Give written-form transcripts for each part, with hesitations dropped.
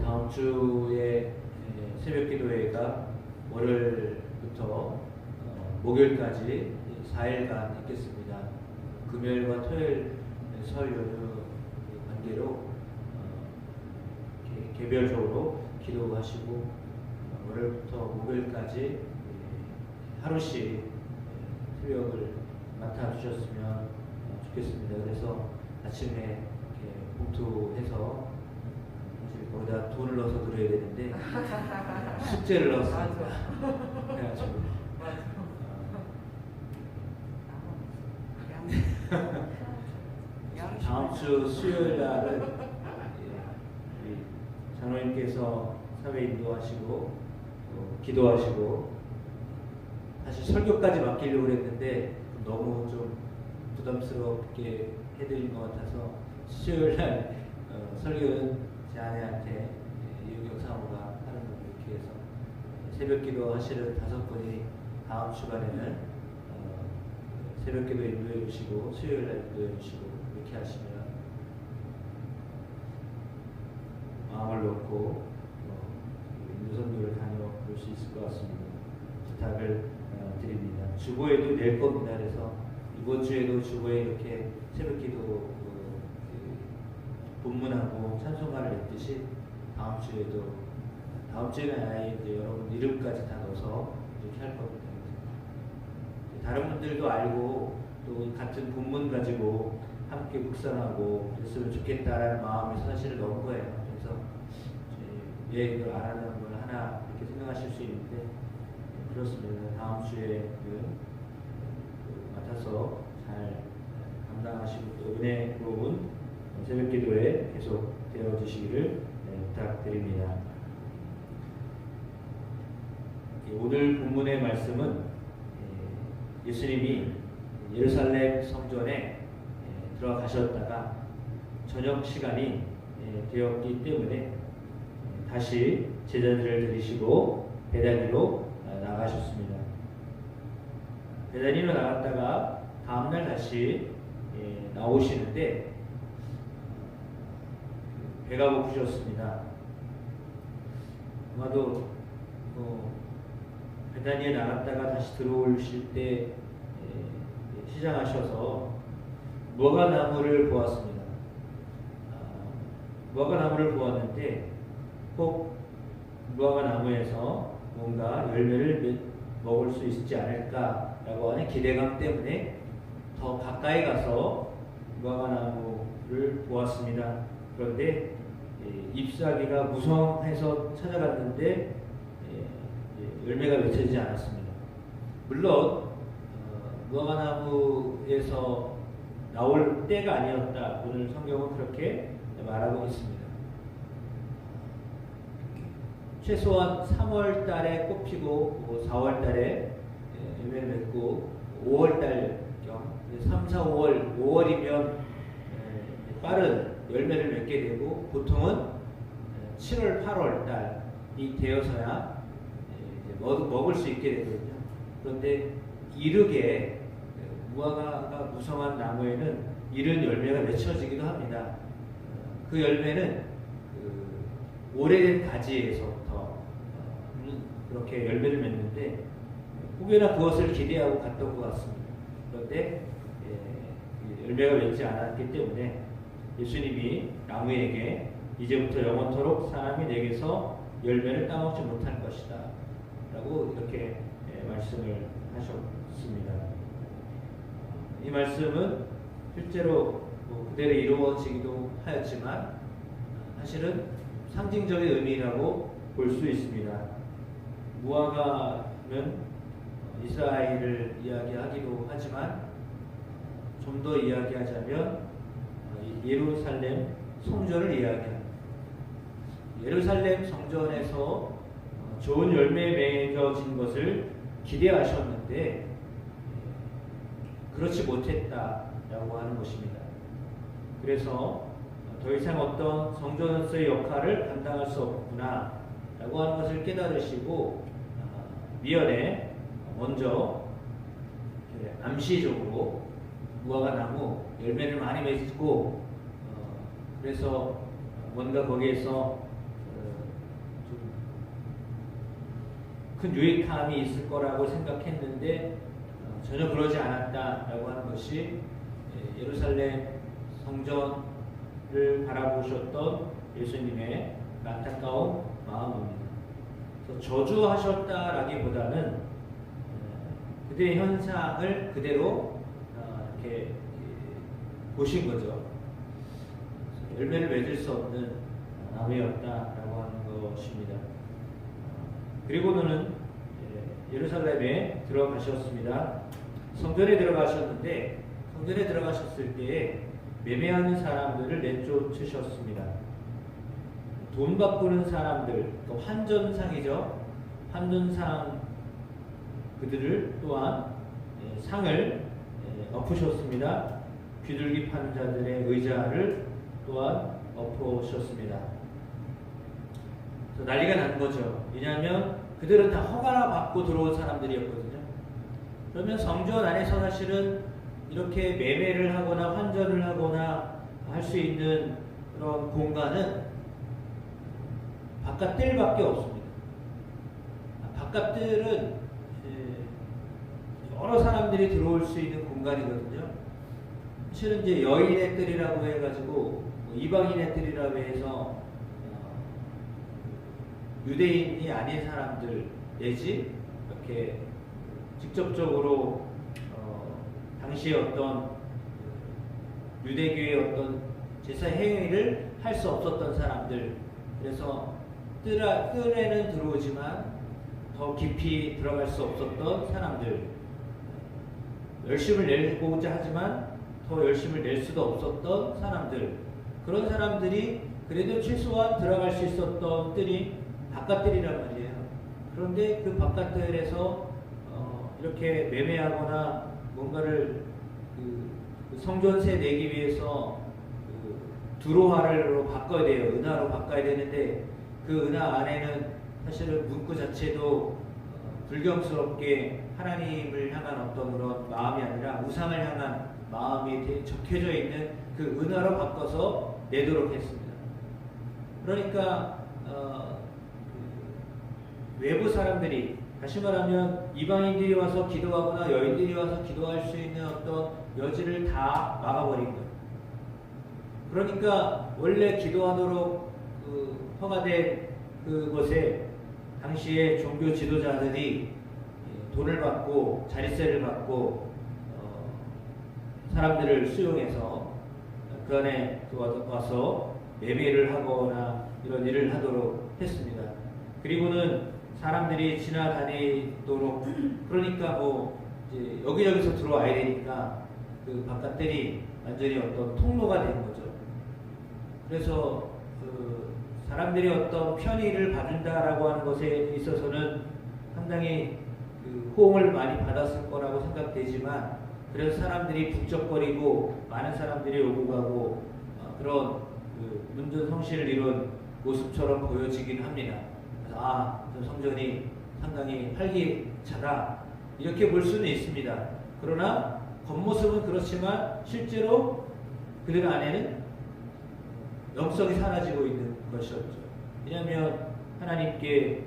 다음 주에 새벽 기도회가 월요일부터 목요일까지 4일간 있겠습니다. 금요일과 토요일 설 연휴 관계로 개별적으로 기도하시고 월요일부터 목요일까지 하루씩 새벽을 맡아주셨으면 좋겠습니다. 그래서 아침에 이렇게 봉투해서 사실 거기다 돈을 넣어서 드려야 되는데 숙제를 넣었습니다. 그래가지고 다음 주 수요일 날은 우리 장로님께서 사회 인도하시고 기도하시고 사실 설교까지 맡기려고 했는데 너무 좀 부담스럽게 해드린 것 같아서 수요일 날 설교는 제 아내한테 이유경 사모가 하는 거 이렇게 해서 새벽 기도 하시는 5분이 다음 주간에는 새벽 기도 인도해 주시고 수요일 날 인도해 주시고 이렇게 하시면 마음을 놓고 인도 선교를 다녀볼 수 있을 것 같습니다. 부탁을 드립니다. 주보에도 낼 겁니다. 그래서 이번 주에도 주보에 이렇게 새벽 기도 본문하고 찬송가를 냈듯이 다음 주에는 아예 이제 여러분 이름까지 다 넣어서 이렇게 할 겁니다. 다른 분들도 알고 또 같은 본문 가지고 함께 묵상하고 그랬으면 좋겠다라는 마음이 사실을 넣은 거예요. 그래서 왜 이걸 안 하는 걸 하나 이렇게 생각하실 수 있는데 그렇습니다. 다음 주에는 맡아서 잘 감당하시고 또 은혜로운 새벽 기도에 계속 되어주시기를 부탁드립니다. 오늘 본문의 말씀은 예수님이 예루살렘 성전에 들어가셨다가 저녁 시간이 되었기 때문에 다시 제자들을 들이시고 베다니로 나가셨습니다. 베다니로 나갔다가 다음날 다시 나오시는데 배가 고프셨습니다. 아마도 베다니에 나갔다가 다시 들어오실 때 시장하셔서 무화과나무를 보았습니다. 무화과나무를 보았는데 꼭 무화과나무에서 뭔가 열매를 먹을 수 있지 않을까라고 하는 기대감 때문에 더 가까이 가서 무화과나무를 보았습니다. 그런데 잎사귀가 무성해서 찾아갔는데 열매가 맺혀지지 않았습니다. 물론 무화과나무에서 나올 때가 아니었다. 오늘 성경은 그렇게 말하고 있습니다. 최소한 3월 달에 꽃 피고 4월 달에 열매를 맺고 5월 달경 3, 4, 5월이면 빠른 열매를 맺게 되고 보통은 7월, 8월 달이 되어서야 먹을 수 있게 되거든요. 그런데 이르게 무화과가 무성한 나무에는 이른 열매가 맺혀지기도 합니다. 그 열매는 오래된 가지에서부터 그렇게 열매를 맺는데 혹여나 그것을 기대하고 갔던 것 같습니다. 그런데 열매가 맺지 않았기 때문에 예수님이 나무에게 이제부터 영원토록 사람이 내게서 열매를 따먹지 못할 것이다 라고 이렇게 말씀을 하셨습니다. 이 말씀은 실제로 그대로 이루어지기도 하였지만 사실은 상징적인 의미라고 볼 수 있습니다. 무화과는 이스라엘을 이야기하기도 하지만 좀 더 이야기하자면 예루살렘 성전을 이야기합니다. 예루살렘 성전에서 좋은 열매 맺어진 것을 기대하셨는데 그렇지 못했다라고 하는 것입니다. 그래서 더 이상 어떤 성전으로서의 역할을 감당할 수 없구나 라고 하는 것을 깨달으시고 미연에 먼저 암시적으로 무화과나무 열매를 많이 맺고 그래서 뭔가 거기에서 큰 유익함이 있을 거라고 생각했는데 전혀 그러지 않았다라고 하는 것이 예루살렘 성전을 바라보셨던 예수님의 안타까운 마음입니다. 그래서 저주하셨다라기보다는 그들의 현상을 그대로 이렇게 보신 거죠. 열매를 맺을 수 없는 나무였다라고 하는 것입니다. 그리고는 예루살렘에 들어가셨습니다. 성전에 들어가셨는데 성전에 들어가셨을 때에 매매하는 사람들을 내쫓으셨습니다. 돈 바꾸는 사람들, 또 환전상이죠. 환전상 그들을 또한 상을 엎으셨습니다. 비둘기 파는 자들의 의자를 또한 엎으셨습니다. 그래서 난리가 난 거죠. 왜냐하면 그들은 다 허가나 받고 들어온 사람들이었거든요. 그러면 성전 안에서 사실은 이렇게 매매를 하거나 환전을 하거나 할 수 있는 그런 공간은 바깥들밖에 없습니다. 바깥들은 여러 사람들이 들어올 수 있는 공간이거든요. 실은 이제 여인의 뜰이라고 해가지고 이방인의 뜰이라고 해서 유대인이 아닌 사람들 내지 이렇게 직접적으로 당시에 어떤 유대교의 어떤 제사 행위를 할 수 없었던 사람들, 그래서 뜰에는 들어오지만 더 깊이 들어갈 수 없었던 사람들, 열심을 내고자 하지만 더 열심을 낼 수도 없었던 사람들, 그런 사람들이 그래도 최소한 들어갈 수 있었던 뜰이 바깥뜰이란 말이에요. 그런데 그 바깥뜰에서 이렇게 매매하거나 뭔가를 그 성전세 내기 위해서 두로화로 바꿔야 돼요. 은화로 바꿔야 되는데 그 은화 안에는 사실은 문구 자체도 불경스럽게 하나님을 향한 어떤 그런 마음이 아니라 우상을 향한 마음이 적혀져 있는 그 은화로 바꿔서 내도록 했습니다. 그러니까 외부 사람들이, 다시 말하면 이방인들이 와서 기도하거나 여인들이 와서 기도할 수 있는 어떤 여지를 다 막아버린 거예요. 그러니까 원래 기도하도록 허가된 그곳에 당시에 종교 지도자들이 돈을 받고 자릿세를 받고 사람들을 수용해서 그 안에 와서 매매를 하거나 이런 일을 하도록 했습니다. 그리고는 사람들이 지나다니도록, 그러니까 뭐 이제 여기저기서 들어와야 되니까 그 바깥들이 완전히 어떤 통로가 된 거죠. 그래서 그 사람들이 어떤 편의를 봐준다라고 하는 것에 있어서는 상당히 그 호응을 많이 받았을 거라고 생각되지만, 그래서 사람들이 북적거리고 많은 사람들이 오고 가고 그런 그 문전성시를 이룬 모습처럼 보여지긴 합니다. 그래서 성전이 상당히 활기차다 이렇게 볼 수는 있습니다. 그러나 겉모습은 그렇지만 실제로 그들 안에는 영성이 사라지고 있는 것이었죠. 왜냐하면 하나님께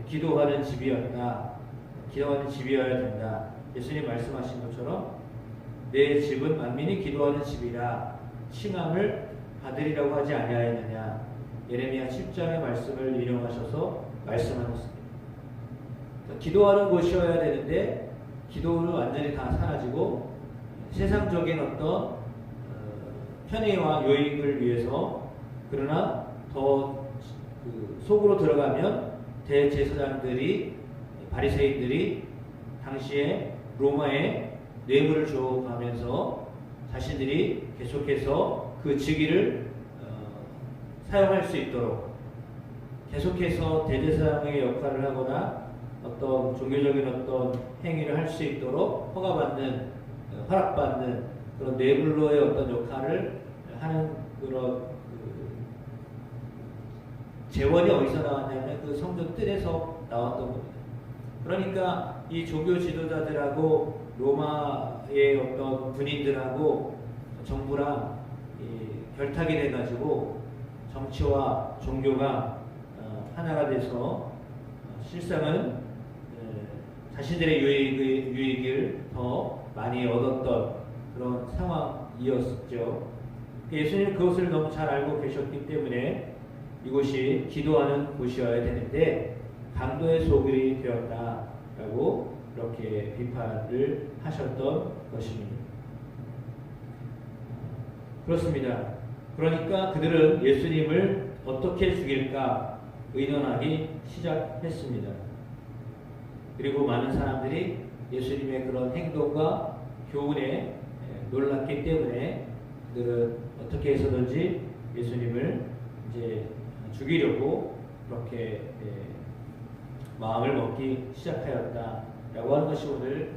기도하는 집이었다, 기도하는 집이어야 된다. 예수님 말씀하신 것처럼 내 집은 만민이 기도하는 집이라 칭함을 받으리라고 하지 아니하였느냐. 예레미야 10장의 말씀을 인용하셔서 말씀하셨습니다. 기도하는 곳이어야 되는데 기도는 완전히 다 사라지고 세상적인 어떤 편의와 유익을 위해서, 그러나 더 그 속으로 들어가면 대제사장들이, 바리새인들이 당시에 로마에 뇌물을 줘가면서 자신들이 계속해서 그 직위를 사용할 수 있도록 계속해서 대제사장의 역할을 하거나 어떤 종교적인 어떤 행위를 할 수 있도록 허가받는, 허락받는 그런 뇌물로의 어떤 역할을 하는 그런 재원이 어디서 나왔냐면 그 성전 뜰에서 나왔던 겁니다. 그러니까 이 종교 지도자들하고 로마의 어떤 군인들하고 정부랑 결탁이 돼가지고 정치와 종교가 하나가 돼서 실상은 자신들의 유익을 더 많이 얻었던 그런 상황이었죠. 예수님 그것을 너무 잘 알고 계셨기 때문에 이곳이 기도하는 곳이어야 되는데 강도의 소굴이 되었다라고 이렇게 비판을 하셨던 것입니다. 그렇습니다. 그러니까 그들은 예수님을 어떻게 죽일까 의논하기 시작했습니다. 그리고 많은 사람들이 예수님의 그런 행동과 교훈에 놀랐기 때문에 그들은 어떻게 해서든지 예수님을 이제 죽이려고 그렇게 마음을 먹기 시작하였다라고 하는 것이 오늘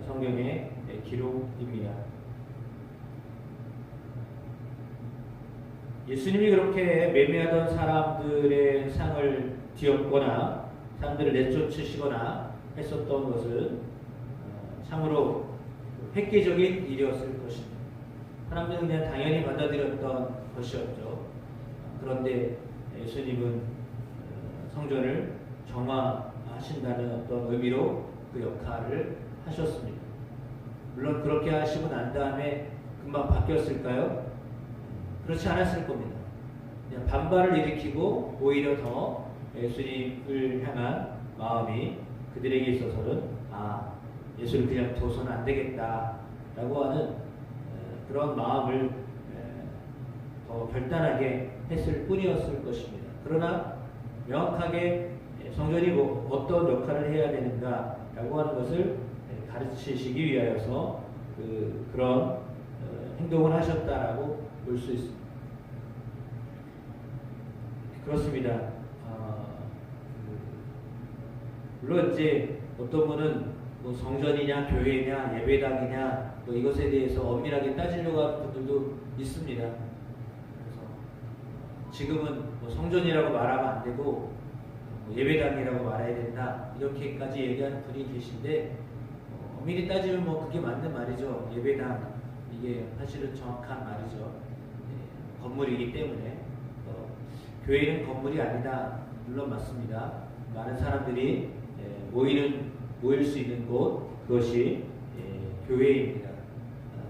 성경의 기록입니다. 예수님이 그렇게 매매하던 사람들의 상을 뒤엎거나 사람들을 내쫓으시거나 했었던 것은 참으로 획기적인 일이었을 것입니다. 사람들은 그냥 당연히 받아들였던 것이었죠. 그런데 예수님은 성전을 정화하신다는 어떤 의미로 그 역할을 하셨습니다. 물론 그렇게 하시고 난 다음에 금방 바뀌었을까요? 그렇지 않았을 겁니다. 그냥 반발을 일으키고 오히려 더 예수님을 향한 마음이 그들에게 있어서는 예수를 그냥 둬서는 안 되겠다라고 하는 그런 마음을 더 결단하게 했을 뿐이었을 것입니다. 그러나 명확하게 성전이 어떤 역할을 해야 되는가라고 하는 것을 가르치시기 위하여서 그런 행동을 하셨다라고 볼 수 있습니다. 그렇습니다. 물론 이제 어떤 분은 뭐 성전이냐 교회냐 예배당이냐 뭐 이것에 대해서 엄밀하게 따지려고 하는 분들도 있습니다. 그래서 지금은 뭐 성전이라고 말하면 안 되고 뭐 예배당이라고 말해야 된다 이렇게까지 얘기하는 분이 계신데 엄밀히 따지면 뭐 그게 맞는 말이죠. 예배당 이게 사실은 정확한 말이죠. 건물이기 때문에 교회는 건물이 아니다. 물론 맞습니다. 많은 사람들이 모일 수 있는 곳 그것이 교회입니다.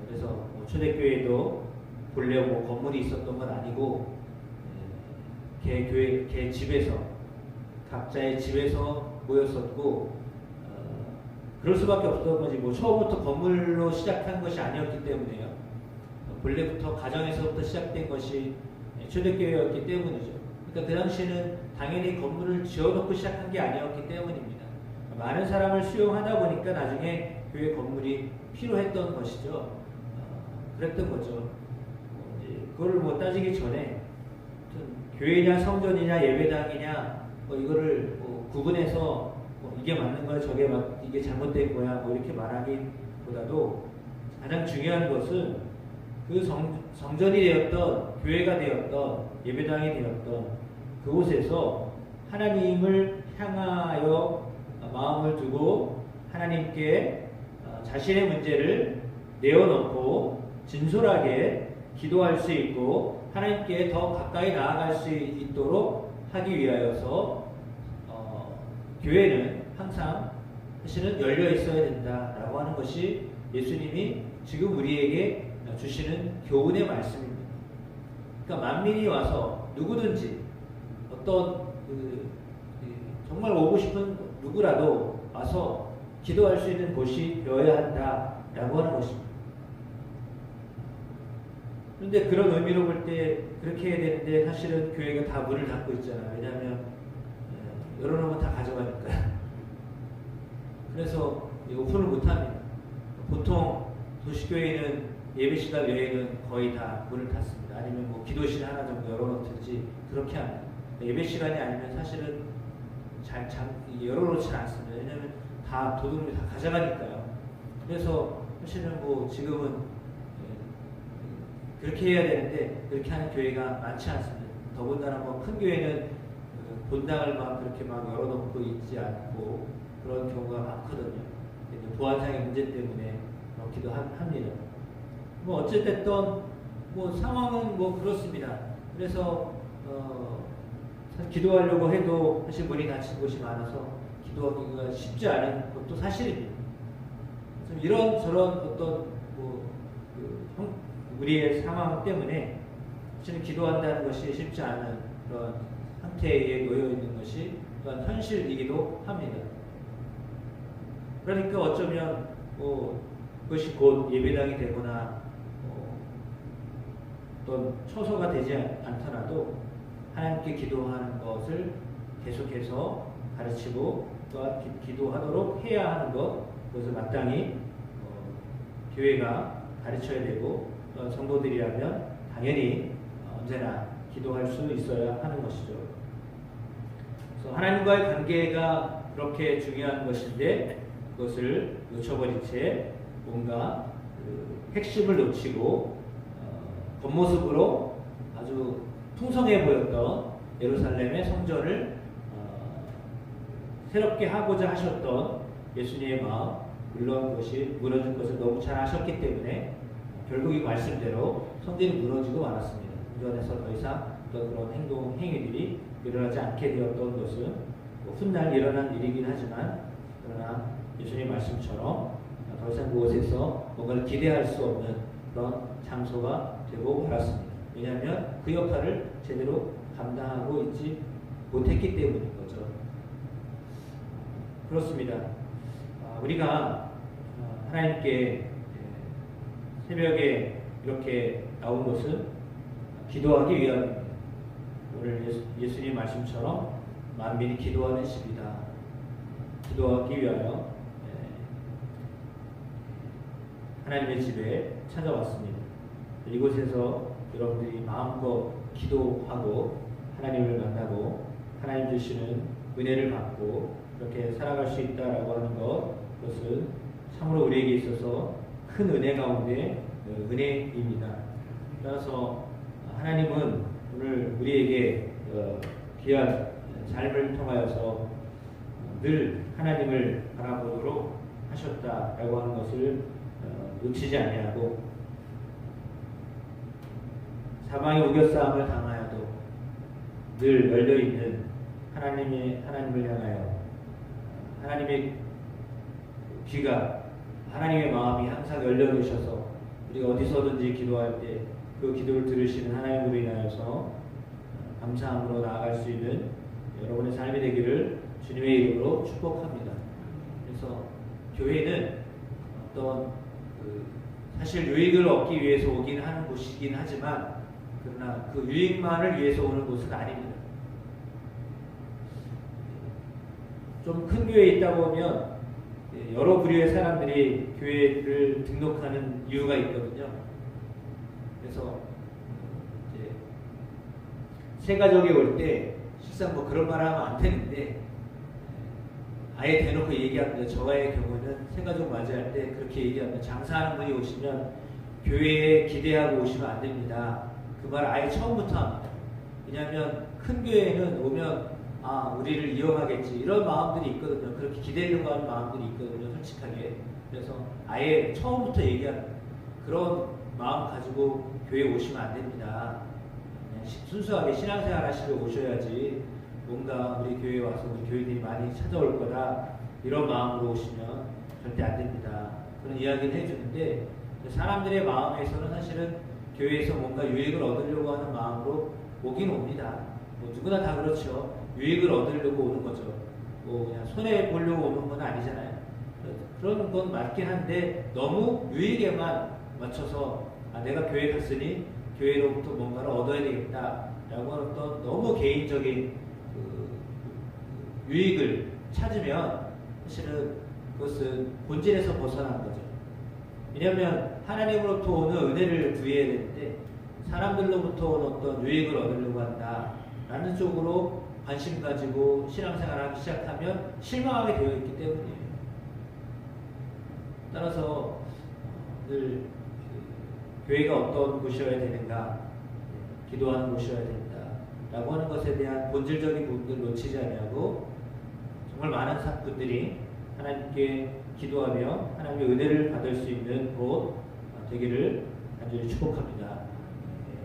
그래서 초대교회도 본래 뭐 건물이 있었던 건 아니고 개 집에서 각자의 집에서 모였었고 그럴 수밖에 없었던 거지. 뭐 처음부터 건물로 시작한 것이 아니었기 때문에요. 본래부터 가정에서부터 시작된 것이 초대교회였기 때문이죠. 그러니까 그 당시에는 당연히 건물을 지어놓고 시작한 게 아니었기 때문입니다. 많은 사람을 수용하다 보니까 나중에 교회 건물이 필요했던 것이죠. 그랬던 거죠. 그거를 뭐 따지기 전에 교회냐 성전이냐 예배당이냐 뭐 이거를 뭐 구분해서 뭐 이게 맞는 거야 저게 이게 잘못된 거야 뭐 이렇게 말하기보다도 가장 중요한 것은 그 성전이 되었던 교회가 되었던 예배당이 되었던 그곳에서 하나님을 향하여 마음을 두고 하나님께 자신의 문제를 내어놓고 진솔하게 기도할 수 있고 하나님께 더 가까이 나아갈 수 있도록 하기 위하여서 교회는 항상 사실은 열려 있어야 된다라고 하는 것이 예수님이 지금 우리에게 주시는 교훈의 말씀입니다. 그러니까 만민이 와서 누구든지 어떤 정말 오고 싶은 누구라도 와서 기도할 수 있는 곳이 되어야 한다라고 하는 것입니다. 그런데 그런 의미로 볼 때 그렇게 해야 되는데 사실은 교회가 다 문을 닫고 있잖아요. 왜냐하면 열어놓으면 다 가져가니까. 그래서 오픈을 못합니다. 보통 도시교회는 예배시간 외에는 거의 다 문을 닫습니다. 아니면 뭐 기도실 하나 정도 열어놓든지 그렇게 합니다. 예배시간이 아니면 사실은 열어놓지 않습니다. 왜냐하면 다 도둑놈이 다 가져가니까요. 그래서 사실은 뭐 지금은 그렇게 해야 되는데 그렇게 하는 교회가 많지 않습니다. 더군다나 뭐 큰 교회는 본당을 막 그렇게 막 열어놓고 있지 않고 그런 경우가 많거든요. 보안상의 문제 때문에 그렇기도 합니다. 뭐 어쨌든 뭐 상황은 뭐 그렇습니다. 그래서 기도하려고 해도 사실 문이 닫힌 곳이 많아서 기도하기가 쉽지 않은 것도 사실입니다. 그래서 이런 저런 어떤 우리의 상황 때문에 사실은 기도한다는 것이 쉽지 않은 그런 상태에 놓여 있는 것이 또한 현실이기도 합니다. 그러니까 어쩌면 그것이 곧 예배당이 되거나 어떤 처소가 되지 않더라도 하나님께 기도하는 것을 계속해서 가르치고 또한 기도하도록 해야 하는 것, 그것을 마땅히 교회가 가르쳐야 되고 성도들이라면 당연히 언제나 기도할 수 있어야 하는 것이죠. 그래서 하나님과의 관계가 그렇게 중요한 것인데 그것을 놓쳐버린 채 뭔가 핵심을 놓치고 겉모습으로 아주 풍성해 보였던 예루살렘의 성전을 새롭게 하고자 하셨던 예수님의 마음, 물론 그것이 무너질 것을 너무 잘 아셨기 때문에 결국 이 말씀대로 성전이 무너지고 말았습니다. 그 안에서 더 이상 어떤 그런 행위들이 일어나지 않게 되었던 것은 훗날 일어난 일이긴 하지만 그러나 예수님 말씀처럼 더 이상 그곳에서 뭔가를 기대할 수 없는 그런 장소가 되고 말았습니다. 왜냐하면 그 역할을 제대로 감당하고 있지 못했기 때문인 거죠. 그렇습니다. 우리가 하나님께 새벽에 이렇게 나온 것은 기도하기 위함입니다. 오늘 예수님 말씀처럼 만민이 기도하는 시기다. 기도하기 위하여 하나님의 집에 찾아왔습니다. 이곳에서 여러분들이 마음껏 기도하고 하나님을 만나고 하나님 주시는 은혜를 받고 그렇게 살아갈 수 있다라고 하는 것, 그것은 참으로 우리에게 있어서 큰 은혜 가운데 은혜입니다. 따라서 하나님은 오늘 우리에게 귀한 삶을 통하여서 늘 하나님을 바라보도록 하셨다라고 하는 것을 놓치지 아니하고 사방에 우겨싸움을 당하여도 늘 열려있는 하나님을 향하여 하나님의 귀가, 하나님의 마음이 항상 열려주셔서 우리가 어디서든지 기도할 때 그 기도를 들으시는 하나님으로 인하여서 감사함으로 나아갈 수 있는 여러분의 삶이 되기를 주님의 이름으로 축복합니다. 그래서 교회는 어떤 사실 유익을 얻기 위해서 오긴 하는 곳이긴 하지만 그러나 그 유익만을 위해서 오는 곳은 아닙니다. 좀 큰 교회에 있다 보면 여러 부류의 사람들이 교회를 등록하는 이유가 있거든요. 그래서 이제 새 가족이 올 때 실상 뭐 그런 말 하면 안 되는데 아예 대놓고 얘기합니다. 저의 경우는 새 가족 맞이할 때 그렇게 얘기합니다. 장사하는 분이 오시면 교회에 기대하고 오시면 안 됩니다. 그 말 아예 처음부터 합니다. 왜냐하면 큰 교회에는 오면 우리를 이용하겠지 이런 마음들이 있거든요. 그렇게 기대려고 하는 마음들이 있거든요. 솔직하게. 그래서 아예 처음부터 얘기합니다. 그런 마음 가지고 교회에 오시면 안 됩니다. 그냥 순수하게 신앙생활 하시러 오셔야지 뭔가 우리 교회에 와서 우리 교회들이 많이 찾아올 거다 이런 마음으로 오시면 절대 안 됩니다. 그런 이야기를 해주는데 사람들의 마음에서는 사실은 교회에서 뭔가 유익을 얻으려고 하는 마음으로 오긴 옵니다. 누구나 다 그렇죠. 유익을 얻으려고 오는 거죠. 그냥 손해 보려고 오는 건 아니잖아요. 그런 건 맞긴 한데 너무 유익에만 맞춰서 내가 교회 갔으니 교회로부터 뭔가를 얻어야 되겠다라고 하는 어떤 너무 개인적인 유익을 찾으면 사실은 그것은 본질에서 벗어난 거죠. 왜냐하면 하나님으로부터 오는 은혜를 구해야 되는데 사람들로부터 오는 어떤 유익을 얻으려고 한다라는 쪽으로 관심 가지고 신앙생활을 하기 시작하면 실망하게 되어 있기 때문이에요. 따라서 늘 교회가 어떤 곳이어야 되는가, 기도하는 곳이어야 된다라고 하는 것에 대한 본질적인 부분들을 놓치지 않냐고 정말 많은 분들이 하나님께 기도하며 하나님의 은혜를 받을 수 있는 곳 되기를 간절히 축복합니다.